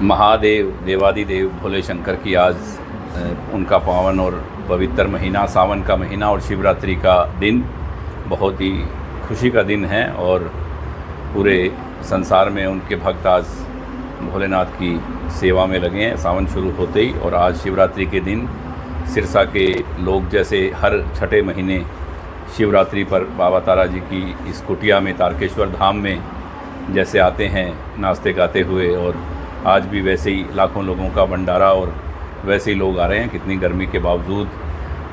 महादेव देवादिदेव भोले शंकर की आज उनका पावन और पवित्र महीना सावन का महीना और शिवरात्रि का दिन बहुत ही खुशी का दिन है और पूरे संसार में उनके भक्त आज भोलेनाथ की सेवा में लगे हैं सावन शुरू होते ही। और आज शिवरात्रि के दिन सिरसा के लोग जैसे हर छठे महीने शिवरात्रि पर बाबा तारा जी की इस कुटिया में तारकेश्वर धाम में जैसे आते हैं नाचते गाते हुए, और आज भी वैसे ही लाखों लोगों का भंडारा और वैसे ही लोग आ रहे हैं। कितनी गर्मी के बावजूद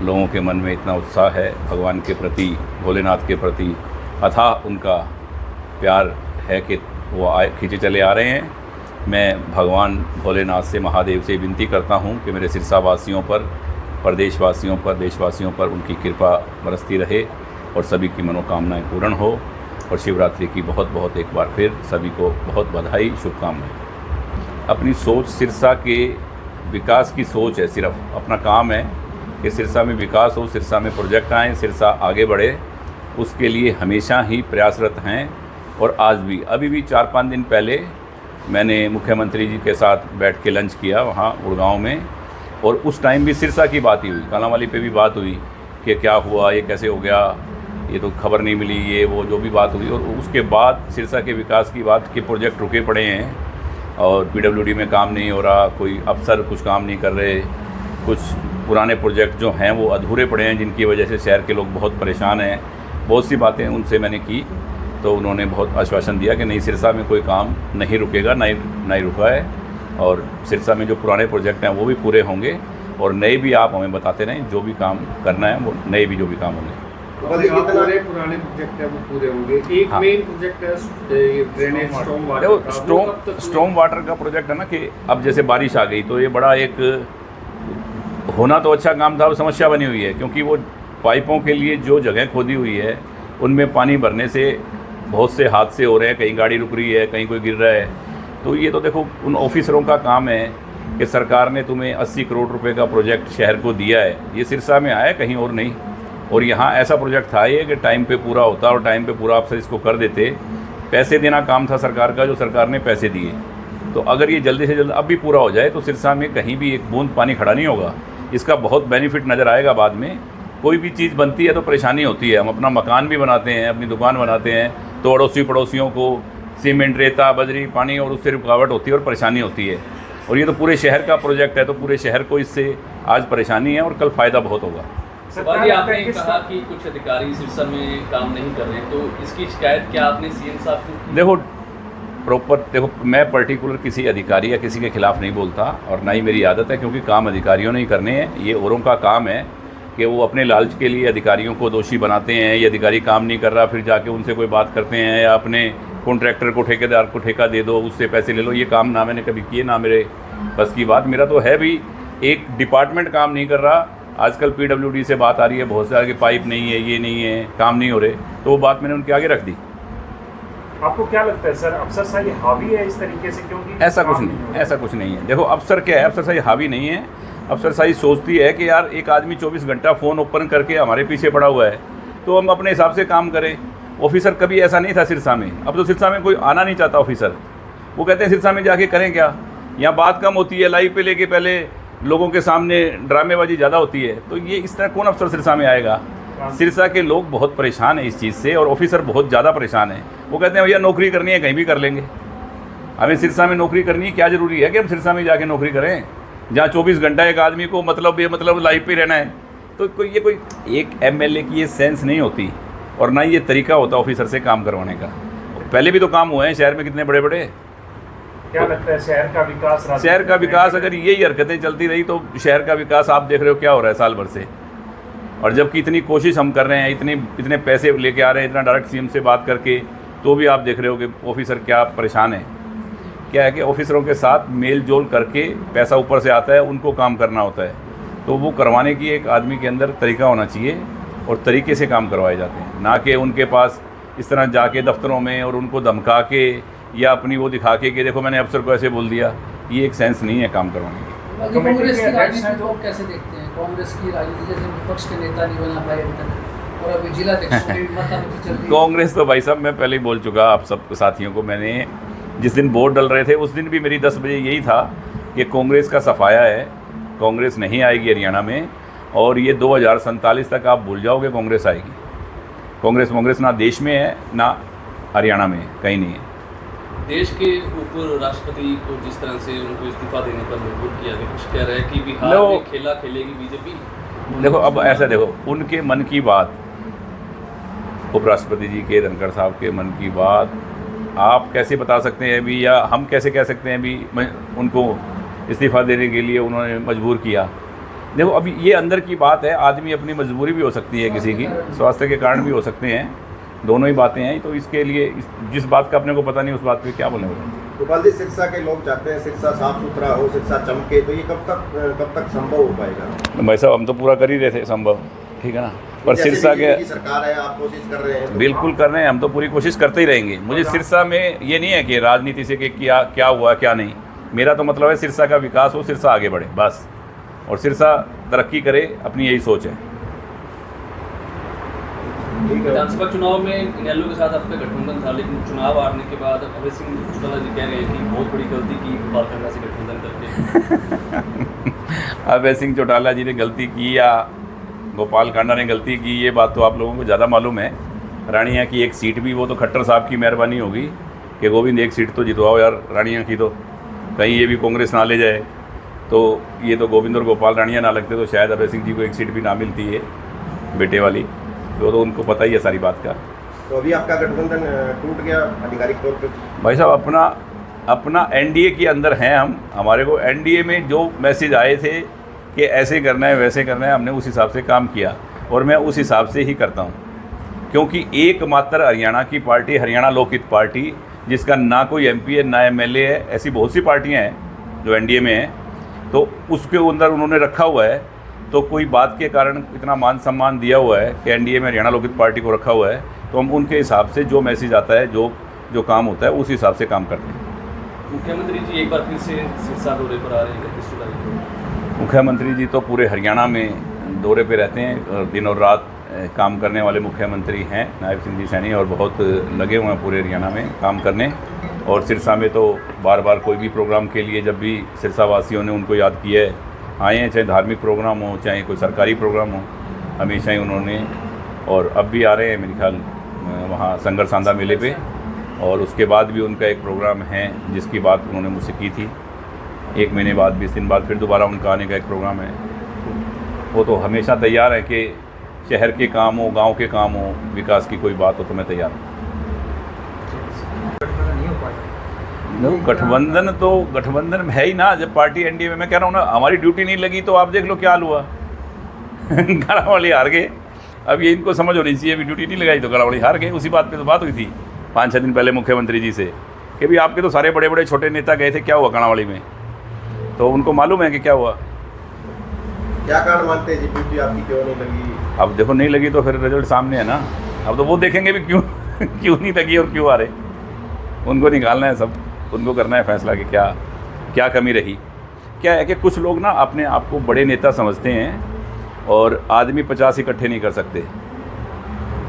लोगों के मन में इतना उत्साह है भगवान के प्रति, भोलेनाथ के प्रति अथाह उनका प्यार है कि वो खींचे चले आ रहे हैं। मैं भगवान भोलेनाथ से, महादेव से विनती करता हूँ कि मेरे सिरसा वासियों पर, प्रदेशवासियों पर, देशवासियों पर उनकी कृपा बरसती रहे और सभी की मनोकामनाएं पूर्ण हो। और शिवरात्रि की बहुत बहुत एक बार फिर सभी को बहुत बधाई, शुभकामनाएं। अपनी सोच सिरसा के विकास की सोच है, सिर्फ अपना काम है कि सिरसा में विकास हो, सिरसा में प्रोजेक्ट आएँ, सिरसा आगे बढ़े, उसके लिए हमेशा ही प्रयासरत हैं। और आज भी, अभी भी 4-5 दिन पहले मैंने मुख्यमंत्री जी के साथ बैठ के लंच किया वहाँ गुड़गांव में, और उस टाइम भी सिरसा की बात ही हुई, कालांवाली पे भी बात हुई कि क्या हुआ, ये कैसे हो गया, ये तो खबर नहीं मिली, ये वो जो भी बात हुई। और उसके बाद सिरसा के विकास की बात के प्रोजेक्ट रुके पड़े हैं और पीडब्ल्यूडी में काम नहीं हो रहा, कोई अफसर कुछ काम नहीं कर रहे, कुछ पुराने प्रोजेक्ट जो हैं वो अधूरे पड़े हैं जिनकी वजह से शहर के लोग बहुत परेशान हैं। बहुत सी बातें उनसे मैंने की तो उन्होंने बहुत आश्वासन दिया कि नहीं, सिरसा में कोई काम नहीं रुकेगा, नहीं रुका है, और सिरसा में जो पुराने प्रोजेक्ट हैं वो भी पूरे होंगे और नए भी आप हमें बताते रहें, जो भी काम करना है वो नए भी जो भी काम होंगे। पुराने प्रोजेक्ट है वो पूरे होंगे। एक मेन प्रोजेक्ट है ये ड्रेनेज स्टॉर्म वाटर का प्रोजेक्ट है ना, कि अब जैसे बारिश आ गई तो ये बड़ा एक होना तो अच्छा काम था, अब समस्या बनी हुई है क्योंकि वो पाइपों के लिए जो जगह खोदी हुई है उनमें पानी भरने से बहुत से हादसे हो रहे हैं, कहीं गाड़ी रुक रही है, कहीं कोई गिर रहा है। तो ये तो देखो उन ऑफिसरों का काम है कि सरकार ने तुम्हें 80 करोड़ रुपए का प्रोजेक्ट शहर को दिया है, ये सिरसा में आया कहीं और नहीं। और यहाँ ऐसा प्रोजेक्ट था ये कि टाइम पे पूरा होता और टाइम पे पूरा अफसर इसको कर देते। पैसे देना काम था सरकार का, जो सरकार ने पैसे दिए। तो अगर ये जल्दी से जल्द अब भी पूरा हो जाए तो सिरसा में कहीं भी एक बूंद पानी खड़ा नहीं होगा। इसका बहुत बेनिफिट नज़र आएगा बाद में। कोई भी चीज़ बनती है तो परेशानी होती है, हम अपना मकान भी बनाते हैं, अपनी दुकान बनाते हैं तो अड़ोसी पड़ोसियों को सीमेंट, रेता, बजरी, पानी और उससे रुकावट होती है और परेशानी होती है। और ये तो पूरे शहर का प्रोजेक्ट है तो पूरे शहर को इससे आज परेशानी है और कल फ़ायदा बहुत होगा। जी, आपने कहा कि कुछ अधिकारी सिरसा में काम नहीं कर रहे, तो इसकी शिकायत क्या आपने सीएम साहब को? देखो मैं पर्टिकुलर किसी अधिकारी या किसी के खिलाफ़ नहीं बोलता और ना ही मेरी आदत है, क्योंकि काम अधिकारियों ने ही करने हैं। ये औरों का काम है कि वो अपने लालच के लिए अधिकारियों को दोषी बनाते हैं। ये अधिकारी काम नहीं कर रहा फिर जाके उनसे कोई बात करते हैं, या अपने कॉन्ट्रैक्टर को, ठेकेदार को ठेका दे दो, उससे पैसे ले लो। ये काम ना मैंने कभी किए, ना मेरे बस की बात। मेरा तो है भी, एक डिपार्टमेंट काम नहीं कर रहा। आजकल पीडब्ल्यूडी से बात आ रही है बहुत सारा कि पाइप नहीं है, ये नहीं है, काम नहीं हो रहे, तो वो बात मैंने उनके आगे रख दी। आपको क्या लगता है सर, अफसरशाही हावी है इस तरीके से? क्योंकि ऐसा कुछ नहीं है। देखो अफसर क्या है, अफसरशाही हावी नहीं है। अफसरशाही सोचती है कि यार एक आदमी 24 घंटा फ़ोन ओपन करके हमारे पीछे पड़ा हुआ है तो हम अपने हिसाब से काम करें। ऑफिसर कभी ऐसा नहीं था सिरसा में, अब तो सिरसा में कोई आना नहीं चाहता ऑफिसर। वो कहते हैं सिरसा में जाके करें क्या, यहाँ बात कम होती है, लाइव पे लेके पहले लोगों के सामने ड्रामेबाजी ज़्यादा होती है। तो ये इस तरह कौन अफसर सिरसा में आएगा? सिरसा के लोग बहुत परेशान हैं इस चीज़ से और ऑफिसर बहुत ज़्यादा परेशान हैं। वो कहते हैं भैया नौकरी करनी है कहीं भी कर लेंगे, हमें सिरसा में नौकरी करनी है, क्या ज़रूरी है कि हम सिरसा में जाके नौकरी करें जहाँ 24 घंटा एक आदमी को मतलब लाइव पे रहना है। तो कोई एक एमएलए की ये सेंस नहीं होती और ना ये तरीका होता ऑफिसर से काम करवाने का। पहले भी तो काम हुए हैं शहर में कितने बड़े बड़े। क्या लगता है शहर का विकास अगर यही हरकतें चलती रही तो शहर का विकास आप देख रहे हो क्या हो रहा है साल भर से। और जबकि इतनी कोशिश हम कर रहे हैं, इतने पैसे लेके आ रहे हैं, इतना डायरेक्ट सीएम से बात करके, तो भी आप देख रहे हो कि ऑफिसर क्या परेशान है। क्या है कि ऑफिसरों के साथ मेल जोल करके पैसा ऊपर से आता है, उनको काम करना होता है, तो वो करवाने की एक आदमी के अंदर तरीका होना चाहिए और तरीके से काम करवाए जाते हैं, ना कि उनके पास इस तरह जाके दफ्तरों में और उनको धमका के या अपनी वो दिखा के कि देखो मैंने अफसर को ऐसे बोल दिया। ये एक सेंस नहीं है काम करवाने की। कांग्रेस की राजनीति को कैसे देखते हैं? कांग्रेस की राजनीति जैसे विपक्ष के नेता नहीं बना पाए अभी तक और अभी जिला अध्यक्ष की माथापच्ची चल रही है। कांग्रेस तो भाई साहब मैं पहले ही बोल चुका आप सब साथियों को, मैंने जिस दिन वोट डल रहे थे उस दिन भी मेरी 10 बजे यही था कि कांग्रेस का सफाया है, कांग्रेस नहीं आएगी हरियाणा में, और ये 2047 तक आप भूल जाओगे कांग्रेस आएगी। कांग्रेस ना देश में है ना हरियाणा में, कहीं नहीं है। देश के ऊपर राष्ट्रपति को जिस तरह से उनको इस्तीफा देने पर मजबूर किया गया, कुछ कह रहे हैं कि बिहार में खेला खेलेगी बीजेपी। देखो अब ऐसा देखो, उनके मन की बात, उपराष्ट्रपति जी के, धनखड़ साहब के मन की बात आप कैसे बता सकते हैं अभी, या हम कैसे कह सकते हैं अभी उनको इस्तीफ़ा देने के लिए उन्होंने मजबूर किया। देखो अभी ये अंदर की बात है, आदमी अपनी मजबूरी भी हो सकती है, किसी की स्वास्थ्य के कारण भी हो सकते हैं, दोनों ही बातें हैं। तो इसके लिए जिस बात का अपने को पता नहीं उस बात पे क्या बोलेंगे। गोपाल जी, सिरसा के लोग चाहते हैं सिरसा साफ सुथरा हो, सिरसा चमके, तो ये कब तक संभव हो पाएगा? भाई साहब हम तो पूरा कर ही रहे थे संभव, ठीक है ना, पर सिरसा के सरकार है, आप कोशिश कर रहे हैं तो बिल्कुल कर रहे हैं, हम तो पूरी कोशिश करते ही रहेंगे। मुझे सिरसा में ये नहीं है कि राजनीति से कि क्या हुआ क्या नहीं, मेरा तो मतलब है सिरसा का विकास हो, सिरसा आगे बढ़े बस, और सिरसा तरक्की करे, अपनी यही सोच है। विधानसभा चुनाव में इनेलो के साथ आपका गठबंधन था, लेकिन चुनाव हारने के बाद अभय सिंह चौटाला जी कह रहे हैं कि बहुत बड़ी गलती की गोपाल कांडा से गठबंधन करके। अभय सिंह चौटाला जी ने गलती की या गोपाल कांडा ने गलती की, ये बात तो आप लोगों को ज़्यादा मालूम है। रानिया की एक सीट भी, वो तो खट्टर साहब की मेहरबानी होगी कि गोविंद एक सीट तो जितवाओ यार रानिया की, तो कहीं ये भी कांग्रेस ना ले जाए। तो ये तो गोविंद और गोपाल रानिया ना लगते तो शायद अभय सिंह जी को एक सीट भी ना मिलती है बेटे वाली, तो उनको पता ही है सारी बात का। तो अभी आपका गठबंधन टूट गया आधिकारिक तौर पर? भाई साहब अपना एनडीए के अंदर हैं हम, हमारे को एनडीए में जो मैसेज आए थे कि ऐसे करना है वैसे करना है, हमने उस हिसाब से काम किया और मैं उस हिसाब से ही करता हूँ, क्योंकि एकमात्र हरियाणा की पार्टी हरियाणा लोकहित पार्टी, जिसका ना कोई एमपी है ना एमएलए है, ऐसी बहुत सी पार्टियाँ हैं जो एनडीए में हैं, तो उसके अंदर उन्होंने रखा हुआ है। तो कोई बात के कारण इतना मान सम्मान दिया हुआ है कि एनडीए में हरियाणा लोकहित पार्टी को रखा हुआ है, तो हम उनके हिसाब से जो मैसेज आता है, जो काम होता है, उस हिसाब से काम करते हैं। मुख्यमंत्री जी एक बार फिर से सिरसा दौरे पर आ रहे हैं 31 जुलाई को। मुख्यमंत्री जी तो पूरे हरियाणा में दौरे पे रहते हैं और दिन और रात काम करने वाले मुख्यमंत्री हैं नायब सिंह जी सैनी, और बहुत लगे हुए हैं पूरे हरियाणा में काम करने। और सिरसा में तो बार बार कोई भी प्रोग्राम के लिए जब भी सिरसा वासियों ने उनको याद किया है, आए हैं, चाहे धार्मिक प्रोग्राम हो चाहे कोई सरकारी प्रोग्राम हो, हमेशा ही उन्होंने, और अब भी आ रहे हैं मेरे ख्याल वहाँ संगर सांदा मेले पे, और उसके बाद भी उनका एक प्रोग्राम है जिसकी बात उन्होंने मुझसे की थी। 1 महीने बाद 20 दिन बाद फिर दोबारा उनका आने का एक प्रोग्राम है। वो तो हमेशा तैयार है कि शहर के काम हो, गांव के काम हो, विकास की कोई बात हो तो मैं तैयार हूँ। गठबंधन है ही ना, जब पार्टी एनडीए में, मैं कह रहा हूँ ना, हमारी ड्यूटी नहीं लगी तो आप देख लो क्या हाल हुआ। गढ़वाली हार गए, अब ये इनको समझ होनी चाहिए, अभी ड्यूटी नहीं लगाई तो गढ़वाली हार गए। उसी बात पे तो बात हुई थी 5-6 दिन पहले मुख्यमंत्री जी से कि भाई आपके तो सारे बड़े बड़े छोटे नेता गए थे, क्या हुआ गढ़वाली में, तो उनको मालूम है कि क्या हुआ। क्या कारण मानते हैं जी ड्यूटी आपकी क्यों नहीं लगी? अब देखो नहीं लगी तो फिर रिजल्ट सामने है ना, अब तो वो देखेंगे भी क्यों क्यों नहीं लगी और क्यों आ रहे, उनको निकालना है, सब उनको करना है फैसला कि क्या कमी रही। क्या है कि कुछ लोग ना अपने आप को बड़े नेता समझते हैं और आदमी 50 इकट्ठे नहीं कर सकते,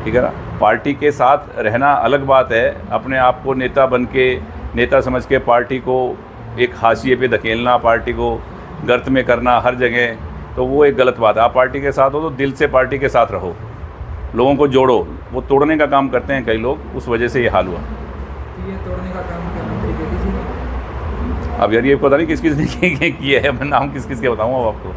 ठीक है ना। पार्टी के साथ रहना अलग बात है, अपने आप को नेता बन के, नेता समझ के पार्टी को एक हाशिए पे धकेलना, पार्टी को गर्त में करना हर जगह, तो वो एक गलत बात है। आप पार्टी के साथ हो तो दिल से पार्टी के साथ रहो, लोगों को जोड़ो। वो तोड़ने का काम करते हैं कई लोग, उस वजह से ये हाल हुआ। ये तोड़ने का काम मुख्यमंत्री दे दीजिए। अब यार ये पता नहीं किस किस ने किया है, मैं नाम किस किस के बताऊँ अब आपको।